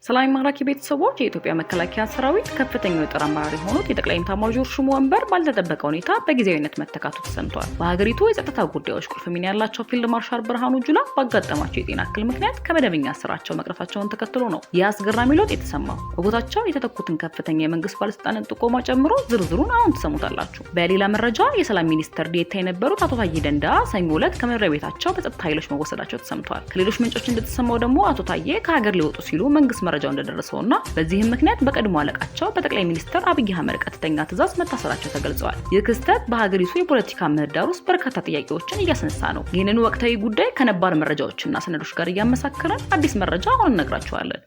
ሰላም ማራኪ ቤተሰቦች የኢትዮጵያ መከላከያ ሰራዊት ከፍተኛው የጦር አመራር የሆኑት የጠቅላይ ኤታማዦር ሹም ወንበር ባልተጠበቀ ሁኔታ በጊዜያዊነት መተካቱ ተሰምቷል። በሀገሪቱ የጸጥታ ጉዳዮች ቁልፍ ሚና ያላቸው ፊልድ ማርሻል ብርሃኑ ጁላ ባጋጠማቸው የጤና እክል ምክንያት ከመደበኛ ስራቸው መቅረታቸውን ተከትሎ ነው ይህ አስገራሚ ለውጥ የተሰማው። በቦታቸው የተተኩትን ከፍተኛ የመንግስት ባለስልጣናት ጥቆማ ጨምሮ ዝርዝሩን አሁን ትሰሙታላችሁ። በሌላ መረጃ የሰላም ሚኒስትር ዴኤታ የነበሩት አቶ ታዬ ደንደአ ሰኞ ዕለት ከመኖሪያ ቤታቸው በጸጥታ ኃይሎች መወሰዳቸው ተሰምቷል። ከሌሎች ምንጮች እንደተሰማው ደግሞ አቶ ታዬ ከሀገር ሊወጡ ሲሉ መንግስት መረጃው እንደደረሰውና በዚህም ምክንያት በቀድሞ አለቃቸው በጠቅላይ ሚኒስትር አብይ አህመድ ቀጥተኛ ትዕዛዝ መታሰራቸው ተገልጿል። ይህ ክስተት በሀገሪቱ የፖለቲካ ምህዳር ውስጥ በርካታ ጥያቄዎችን እያስነሳ ነው። ይህንን ወቅታዊ ጉዳይ ከነባር መረጃዎችና ሰነዶች ጋር እያመሳከረን አዲስ መረጃ አሁን እነግራችኋለን።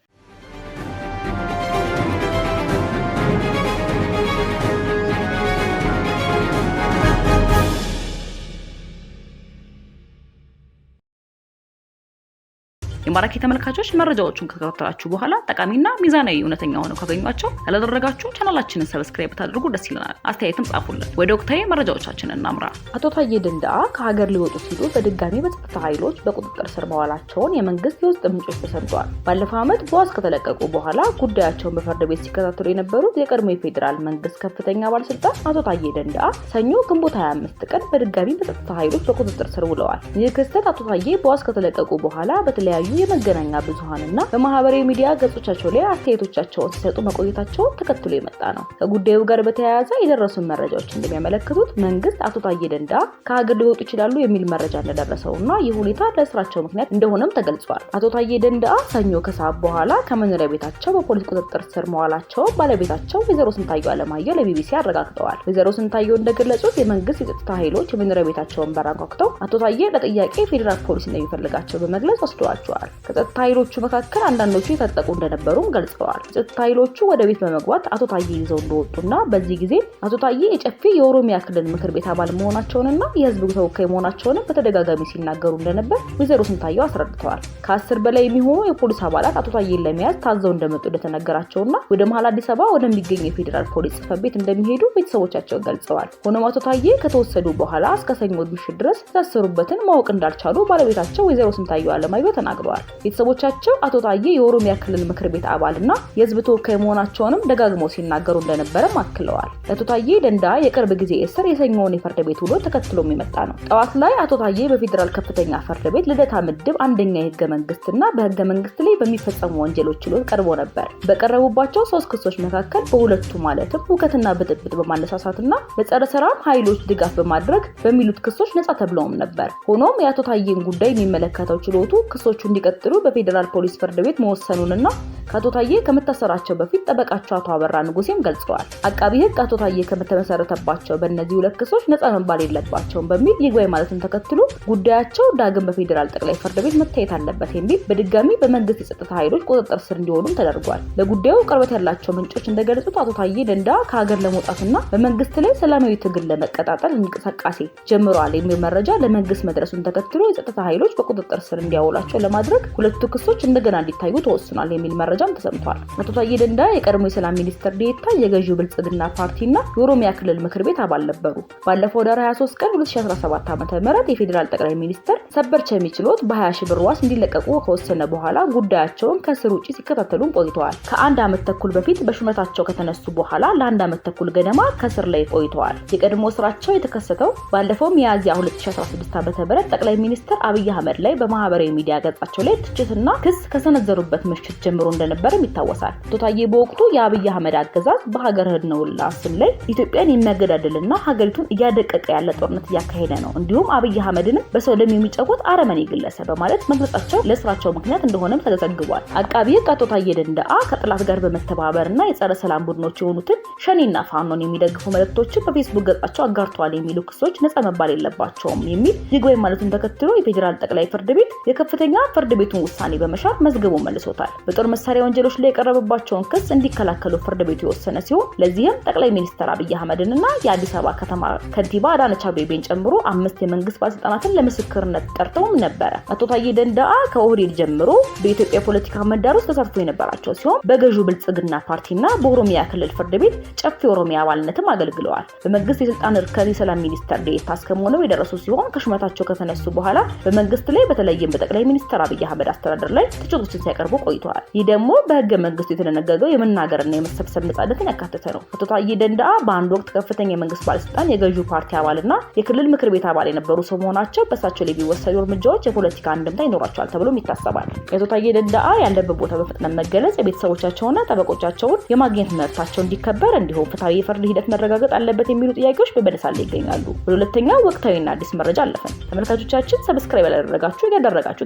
የማራኪ ተመልካቾች መረጃዎቹን ከተከታተላችሁ በኋላ ጠቃሚና ሚዛናዊ እውነተኛ ሆነው ካገኟቸው ያላደረጋችሁ ቻናላችንን ሰብስክራይብ ታድርጉ፣ ደስ ይለናል። አስተያየትም ጻፉልን። ወደ ወቅታዊ መረጃዎቻችን እናምራ። አቶ ታዬ ደንደአ ከሀገር ሊወጡ ሲሉ በድጋሚ በጸጥታ ኃይሎች በቁጥጥር ስር መዋላቸውን የመንግስት የውስጥ ምንጮች ተሰምተዋል። ባለፈው ዓመት በዋስ ከተለቀቁ በኋላ ጉዳያቸውን በፍርድ ቤት ሲከታተሉ የነበሩት የቀድሞ የፌዴራል መንግስት ከፍተኛ ባለስልጣን አቶ ታዬ ደንደአ ሰኞ ግንቦት 25 ቀን በድጋሚ በጸጥታ ኃይሎች በቁጥጥር ስር ውለዋል። ይህ ክስተት አቶ ታዬ በዋስ ከተለቀቁ በኋላ በተለያዩ የመገናኛ ብዙሃንና በማህበራዊ ሚዲያ ገጾቻቸው ላይ አስተያየቶቻቸውን ሲሰጡ መቆየታቸውን ተከትሎ የመጣ ነው። ከጉዳዩ ጋር በተያያዘ የደረሱን መረጃዎች እንደሚያመለክቱት መንግስት አቶ ታዬ ደንደአ ከሀገር ሊወጡ ይችላሉ የሚል መረጃ እንደደረሰውና ይህ ሁኔታ ለእስራቸው ምክንያት እንደሆነም ተገልጿል። አቶ ታዬ ደንደአ ሰኞ ከሰዓት በኋላ ከመኖሪያ ቤታቸው በፖሊስ ቁጥጥር ስር መዋላቸውን ባለቤታቸው ወይዘሮ ስንታየው አለማየሁ ለቢቢሲ አረጋግጠዋል። ወይዘሮ ስንታየው እንደገለጹት የመንግስት የጸጥታ ኃይሎች የመኖሪያ ቤታቸውን በር አንኳኩተው አቶ ታዬ ለጥያቄ ፌዴራል ፖሊስ እንደሚፈልጋቸው በመግለጽ ወስደዋቸዋል። ከጸጥታ ኃይሎቹ መካከል አንዳንዶቹ የታጠቁ እንደነበሩም ገልጸዋል። የጸጥታ ኃይሎቹ ወደ ቤት በመግባት አቶ ታዬ ይዘው እንደወጡና በዚህ ጊዜ አቶ ታዬ የጨፌ የኦሮሚያ ክልል ምክር ቤት አባል መሆናቸውንና የህዝብ ተወካይ መሆናቸውንም በተደጋጋሚ ሲናገሩ እንደነበር ወይዘሮ ስንታየው አስረድተዋል። ከ10 በላይ የሚሆኑ የፖሊስ አባላት አቶ ታዬን ለመያዝ ታዘው እንደመጡ እንደተነገራቸውና ወደ መሀል አዲስ አበባ ወደሚገኘው የፌዴራል ፖሊስ ጽሕፈት ቤት እንደሚሄዱ ቤተሰቦቻቸው ገልጸዋል። ሆኖም አቶ ታዬ ከተወሰዱ በኋላ እስከ ሰኞ ምሽት ድረስ የታሰሩበትን ማወቅ እንዳልቻሉ ባለቤታቸው ወይዘሮ ስንታየው አለማየሁ ተናግረዋል። ቤተሰቦቻቸው አቶ ታዬ የኦሮሚያ ክልል ምክር ቤት አባልና የህዝብ ተወካይ መሆናቸውንም ደጋግመው ሲናገሩ እንደነበረም አክለዋል። አቶ ታዬ ደንደአ የቅርብ ጊዜ እስር የሰኞውን የፍርድ ቤት ውሎ ተከትሎም የመጣ ነው። ጠዋት ላይ አቶ ታዬ በፌዴራል ከፍተኛ ፍርድ ቤት ልደታ ምድብ አንደኛ የህገ መንግስትና በህገ መንግስት ላይ በሚፈጸሙ ወንጀሎች ችሎት ቀርቦ ነበር። በቀረቡባቸው 3 ክሶች መካከል በሁለቱ ማለትም ሁከትና ብጥብጥ በማነሳሳትና ለጸረ ሰላም ኃይሎች ድጋፍ በማድረግ በሚሉት ክሶች ነጻ ተብለውም ነበር። ሆኖም የአቶ ታዬን ጉዳይ የሚመለከተው ችሎቱ ክሶቹ እንዲቀጥሉ በፌዴራል ፖሊስ ፍርድ ቤት መወሰኑንና ከአቶ ታዬ ከመታሰራቸው በፊት ጠበቃቸው አቶ አበራ ንጉሴም ገልጸዋል። አቃቢ ህግ አቶ ታዬ ከተመሰረተባቸው በእነዚህ 2 ክሶች ነጻ መባል የለባቸውም በሚል ይግባኝ ማለትን ተከትሎ ጉዳያቸው ዳግም በፌዴራል ጠቅላይ ፍርድ ቤት መታየት አለበት የሚል በድጋሚ በመንግስት የጸጥታ ኃይሎች ቁጥጥር ስር እንዲሆኑም ተደርጓል። ለጉዳዩ ቅርበት ያላቸው ምንጮች እንደገለጹት አቶ ታዬ ደንደአ ከሀገር ለመውጣትና በመንግስት ላይ ሰላማዊ ትግል ለመቀጣጠል እንቅስቃሴ ጀምረዋል የሚል መረጃ ለመንግስት መድረሱን ተከትሎ የጸጥታ ኃይሎች በቁጥጥር ስር እንዲያውላቸው ለማድረግ 2 ክሶች እንደገና እንዲታዩ ተወስኗል የሚል መረጃም ተሰምቷል። አቶ ታዬ ደንደአ የቀድሞ የሰላም ሚኒስትር ዴኤታ የገዢው ብልጽግና ፓርቲና የኦሮሚያ ክልል ምክር ቤት አባል ነበሩ። ባለፈው ዳር 23 ቀን 2017 ዓ.ም የፌዴራል ጠቅላይ ሚኒስትር ሰበር ቸሚ ችሎት በ20 ሺህ ብር ዋስ እንዲለቀቁ ከወሰነ በኋላ ጉዳያቸውን ከስር ውጪ ሲከታተሉም ቆይተዋል። ከ1 ዓመት ተኩል በፊት በሹመታቸው ከተነሱ በኋላ ለ1 ዓመት ተኩል ገደማ ከስር ላይ ቆይተዋል። የቀድሞ ስራቸው የተከሰተው ባለፈው ሚያዝያ 2016 ዓ.ም ጠቅላይ ሚኒስትር አብይ አህመድ ላይ በማህበራዊ ሚዲያ ገጻቸው ላይ ትችትና ክስ ከሰነዘሩበት ምሽት ጀምሮ እንደነበርም ይታወሳል። አቶ ታዬ በወቅቱ የአብይ አህመድ አገዛዝ በሀገር ህልውና ስም ላይ ኢትዮጵያን የሚያገዳድልና ሀገሪቱን እያደቀቀ ያለ ጦርነት እያካሄደ ነው፣ እንዲሁም አብይ አህመድንም በሰው ደም የሚጫወት አረመኔ ግለሰብ በማለት መግለጻቸው ለስራቸው ምክንያት እንደሆነም ተዘግቧል። አቃቢ ህግ አቶ ታዬ ደንደአ ከጥላት ጋር በመተባበርና የጸረ ሰላም ቡድኖች የሆኑትን ሸኔና ፋኖን የሚደግፉ መልእክቶችን በፌስቡክ ገጻቸው አጋርተዋል የሚሉ ክሶች ነጻ መባል የለባቸውም የሚል ይግባኝ ማለቱን ተከትሎ የፌዴራል ጠቅላይ ፍርድ ቤት የከፍተኛ ፍርድ ቤቱን ውሳኔ በመሻር መዝገቡ መልሶታል። በጦር መሳሪያ ወንጀሎች ላይ የቀረበባቸውን ክስ እንዲከላከሉ ፍርድ ቤቱ የወሰነ ሲሆን ለዚህም ጠቅላይ ሚኒስትር አብይ አህመድንና የአዲስ አበባ ከተማ ከንቲባ አዳነች አቤቤን ጨምሮ 5 የመንግስት ባለስልጣናትን ለምስክርነት ጠርተውም ነበረ። አቶ ታዬ ደንደአ ከኦህዴድ ጀምሮ በኢትዮጵያ ፖለቲካ ምህዳር ውስጥ ተሳትፎ የነበራቸው ሲሆን በገዢው ብልጽግና ፓርቲና በኦሮሚያ ክልል ፍርድ ቤት ጨፌ ኦሮሚያ አባልነትም አገልግለዋል። በመንግስት የስልጣን እርከን የሰላም ሚኒስትር ዴኤታ እስከመሆኑ የደረሱ ሲሆን ከሹመታቸው ከተነሱ በኋላ በመንግስት ላይ በተለይም በጠቅላይ ሚኒስትር አብይ አብይ አህመድ አስተዳደር ላይ ትችቶችን ሲያቀርቡ ቆይተዋል። ይህ ደግሞ በህገ መንግስቱ የተደነገገው የመናገርና የመሰብሰብ ነጻነትን ያካተተ ነው። አቶ ታዬ ደንደአ በአንድ ወቅት ከፍተኛ የመንግስት ባለስልጣን የገዢው ፓርቲ አባልና የክልል ምክር ቤት አባል የነበሩ ሰው መሆናቸው በእሳቸው ላይ የሚወሰዱ እርምጃዎች የፖለቲካ አንድምታ ይኖራቸዋል ተብሎም ይታሰባል። የአቶ ታዬ ደንደአ ያለበት ቦታ በፍጥነት መገለጽ የቤተሰቦቻቸውና ጠበቆቻቸውን የማግኘት መብታቸው እንዲከበር እንዲሁም ፍትሐዊ የፍርድ ሂደት መረጋገጥ አለበት የሚሉ ጥያቄዎች በመነሳት ላይ ይገኛሉ። ወደ ሁለተኛው ወቅታዊና አዲስ መረጃ አለፈን። ተመልካቾቻችን ሰብስክራይብ ያላደረጋችሁ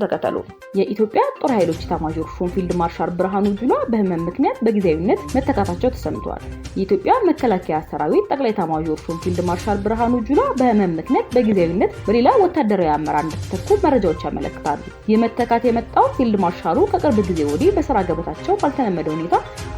ተከተሉ። የኢትዮጵያ ጦር ኃይሎች ኤታማዦር ሹም ፊልድ ማርሻል ብርሃኑ ጁላ በህመም ምክንያት በጊዜያዊነት መተካታቸው ተሰምቷል። የኢትዮጵያ መከላከያ ሰራዊት ጠቅላይ ኤታማዦር ሹም ፊልድ ማርሻል ብርሃኑ ጁላ በህመም ምክንያት በጊዜያዊነት በሌላ ወታደራዊ አመራር እንደተተኩ መረጃዎች ያመለክታሉ። የመተካት የመጣው ፊልድ ማርሻሉ ከቅርብ ጊዜ ወዲህ በስራ ገበታቸው ባልተለመደ ሁኔታ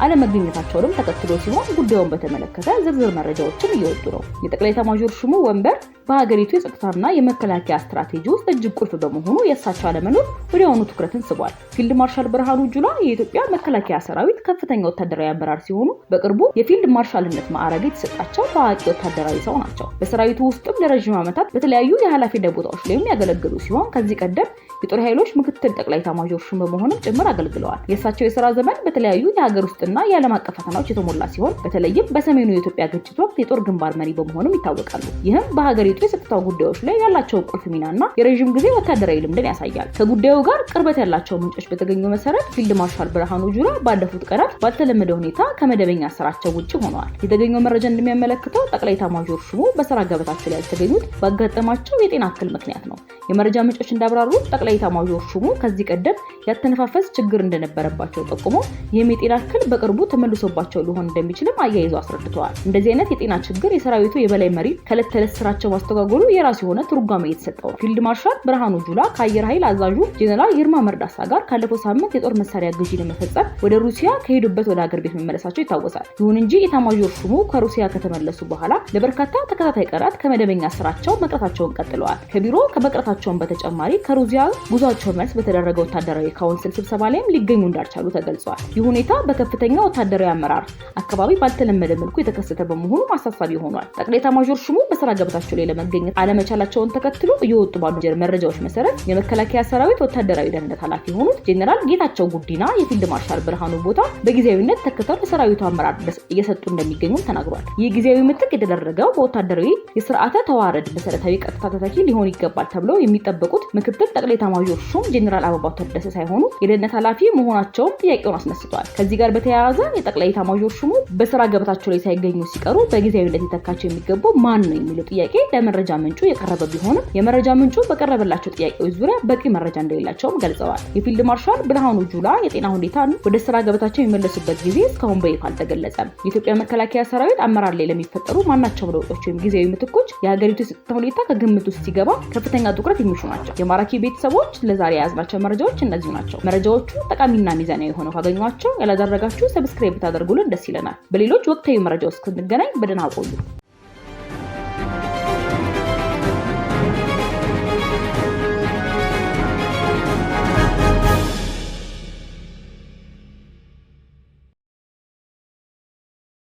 አለመገኘታቸውንም ተከትሎ ሲሆን ጉዳዩን በተመለከተ ዝርዝር መረጃዎችም እየወጡ ነው። የጠቅላይ ኤታማዦር ሹሙ ወንበር በሀገሪቱ የጸጥታና የመከላከያ ስትራቴጂ ውስጥ እጅግ ቁልፍ በመሆኑ የእሳቸው አለመኖር ወዲያውኑ ትኩረትን ስቧል። ፊልድ ማርሻል ብርሃኑ ጁላ የኢትዮጵያ መከላከያ ሰራዊት ከፍተኛ ወታደራዊ አመራር ሲሆኑ በቅርቡ የፊልድ ማርሻልነት ማዕረግ የተሰጣቸው ታዋቂ ወታደራዊ ሰው ናቸው። በሰራዊቱ ውስጥም ለረጅም ዓመታት በተለያዩ የኃላፊነት ቦታዎች ላይም ያገለገሉ ሲሆን ከዚህ ቀደም የጦር ኃይሎች ምክትል ጠቅላይ ኤታማዦር ሹም በመሆንም ጭምር አገልግለዋል። የእሳቸው የሥራ ዘመን በተለያዩ የሀገር ውስጥና የዓለም አቀፍ ፈተናዎች የተሞላ ሲሆን በተለይም በሰሜኑ የኢትዮጵያ ግጭት ወቅት የጦር ግንባር መሪ በመሆንም ይታወቃሉ። ይህም በሀገሪቱ የጸጥታ ጉዳዮች ላይ ያላቸው ቁልፍ ሚናና የረጅም ጊዜ ወታደራዊ ልምድን ያሳያል። ከጉዳዩ ጋር ቅርበት ያላቸው ምንጮች በተገኙ መሰረት ፊልድ ማርሻል ብርሃኑ ጁላ ባለፉት ቀናት ባልተለመደ ሁኔታ ከመደበኛ ስራቸው ውጪ ሆነዋል። የተገኘው መረጃ እንደሚያመለክተው ጠቅላይ ኤታማዦር ሹሙ በስራ ገበታቸው ላይ ያልተገኙት ባጋጠማቸው የጤና እክል ምክንያት ነው። የመረጃ ምንጮች እንዳብራሩት ጠቅላይ ኤታማዦር ሹሙ ከዚህ ቀደም ያተነፋፈስ ችግር እንደነበረባቸው ጠቁመው ይህም የጤና እክል በቅርቡ ተመልሶባቸው ሊሆን እንደሚችልም አያይዘው አስረድተዋል። እንደዚህ አይነት የጤና ችግር የሰራዊቱ የበላይ መሪ ከዕለት ተዕለት ስራቸው ማስተጓጎሉ የራሱ የሆነ ትርጓሜ የተሰጠው ነው። ፊልድ ማርሻል ብርሃኑ ጁላ ከአየር ኃይል አዛዡ ጄኔራል ይርማ መርዳሳ ጋር ካለፈው ሳምንት የጦር መሳሪያ ግዢ ለመፈጸም ወደ ሩሲያ ከሄዱበት ወደ ሀገር ቤት መመለሳቸው ይታወሳል። ይሁን እንጂ ኤታማዦር ሹሙ ከሩሲያ ከተመለሱ በኋላ ለበርካታ ተከታታይ ቀናት ከመደበኛ ስራቸው መቅረታቸውን ቀጥለዋል። ከቢሮ ከመቅረታቸውን በተጨማሪ ከሩሲያ ጉዟቸው መልስ በተደረገ ወታደራዊ ካውንስል ስብሰባ ላይም ሊገኙ እንዳልቻሉ ተገልጿል። ይህ ሁኔታ በከፍተኛ ወታደራዊ አመራር አካባቢ ባልተለመደ መልኩ የተከሰተ በመሆኑ አሳሳቢ ሆኗል። ጠቅላይ ኤታማዦር ሹሙ በስራ ገበታቸው ላይ ለመገኘት አለመቻላቸውን ተከትሎ እየወጡ ባሉ መረጃዎች መሰረት የመከላከያ ሰራዊት ወታደራዊ ደህንነት ኃላፊ የሆኑት ጄኔራል ጌታቸው ጉዲና የፊልድ ማርሻል ብርሃኑ ቦታ በጊዜያዊነት ተክተው ለሰራዊቱ አመራር እየሰጡ እንደሚገኙም ተናግሯል። ይህ ጊዜያዊ ምትክ የተደረገው በወታደራዊ የስርዓተ ተዋረድ መሰረታዊ ቀጥታ ተተኪ ሊሆን ይገባል ተብለው የሚጠበቁት ምክትል ጠቅላይ ኤታማዦር ሹም ጄኔራል አበባው ታደሰ ሳይሆኑ የደህንነት ኃላፊ መሆናቸውን ጥያቄውን አስነስቷል። ከዚህ ጋር በተያያዘ የጠቅላይ ኤታማዦር ሹሙ በስራ ገበታቸው ላይ ሳይገኙ ሲቀሩ በጊዜያዊነት ሊተካቸው የሚገባው ማን ነው የሚለው ጥያቄ ለመረጃ ምንጩ የቀረበ ቢሆንም የመረጃ ምንጩ በቀረበላቸው ጥያቄዎች ዙሪያ በቂ መረጃ እንደሌላቸውም ገልጸዋል። የፊልድ ማርሻል ብርሃኑ ጁላ የጤና ሁኔታን ወደ ስራ ገበታቸው የሚመለሱበት ጊዜ እስካሁን በይፋ አልተገለጸም። የኢትዮጵያ መከላከያ ሰራዊት አመራር ላይ ለሚፈጠሩ ማናቸውም ለውጦች ወይም ጊዜያዊ ምትኮች የሀገሪቱ የጸጥታ ሁኔታ ከግምት ውስጥ ሲገባ ከፍተኛ ትኩረት የሚሹ ናቸው። የማራኪ ቤተሰቦች ለዛሬ የያዝናቸው መረጃዎች እነዚሁ ናቸው። መረጃዎቹ ጠቃሚና ሚዛናዊ ሆነው ካገኟቸው ያላደረጋችሁ ሰብስክራይብ ታደርጉልን ደስ ይለናል። በሌሎች ወቅታዊ መረጃዎች እስክንገናኝ በደህና ቆዩ።